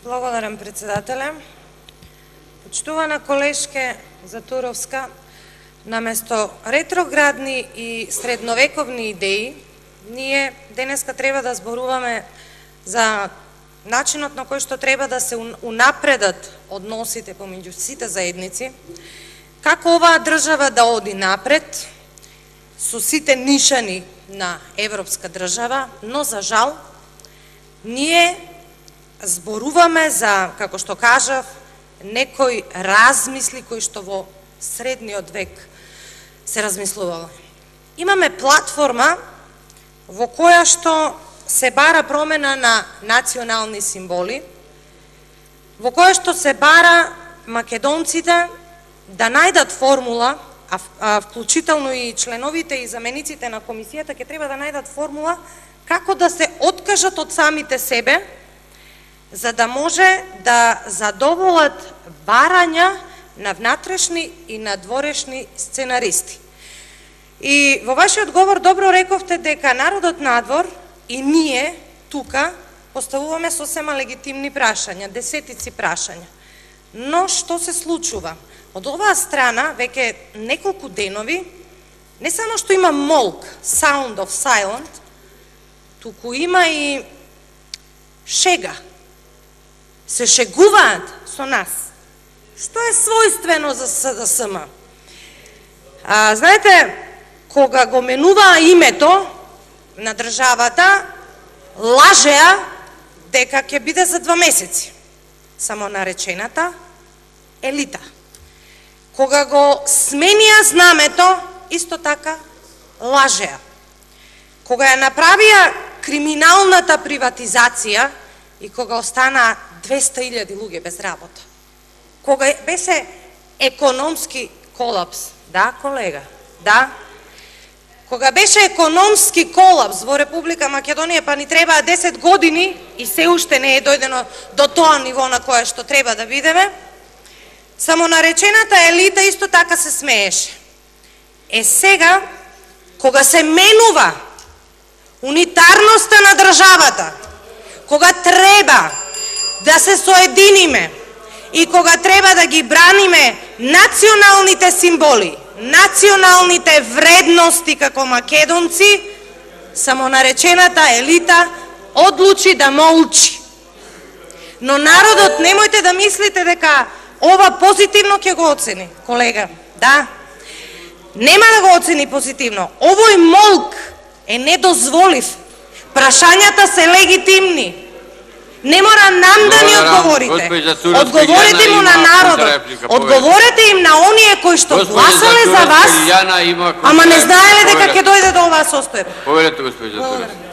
Благодарам, председателе. Почитувана колешке Затуровска, наместо ретроградни и средновековни идеи, ние денеска треба да зборуваме за начинот на кој што треба да се унапредат односите помеѓу сите заедници, како оваа држава да оди напред со сите нишани на европска држава, но за жал ние зборуваме за, како што кажав, некои размисли кои што во средниот век се размислувало. Имаме платформа во која што се бара промена на национални символи, во која што се бара македонците да најдат формула, а вклучително и членовите и замениците на комисијата ќе треба да најдат формула како да се откажат од самите себе, за да може да задоволат барања на внатрешни и надворешни сценаристи. И во вашиот говор добро рековте дека народот надвор и ние тука поставуваме сосема легитимни прашања, десетици прашања. Но што се случува? Од оваа страна веќе неколку денови не само што има молк, sound of silent, туку има и шега. Се шегуваат со нас, што е својствено за СДСМ. Знаете, кога го менуваа името на државата, лажеа дека ќе биде за 2 месеци. Само наречената елита. Кога го сменија знамето, исто така лажеа. Кога ја направија криминалната приватизација и кога остана 200.000 луѓе без работа. Кога беше економски колапс, да, колега, да. Кога беше економски колапс во Република Македонија, па ни требаа 10 години и се уште не е дојдено до тоа ниво на кое што треба да бидеме, само наречената елита исто така се смееше. Сега, кога се менува унитарноста на државата, кога треба да се соединиме и кога треба да ги браниме националните символи, националните вредности како македонци, само наречената елита одлучи да молчи. Но народот, немојте да мислите дека ова позитивно ќе го оцени, колега. Да, нема да го оцени позитивно. Овој молк е недозволив. Прашањата се легитимни. Не мора нам да ни одговорите. Одговорете му на народот. Одговорете им на оние кои што гласале за вас, ама не знаеле дека ќе дојде до оваа состојба. Povedете, госпоѓа Затуровска.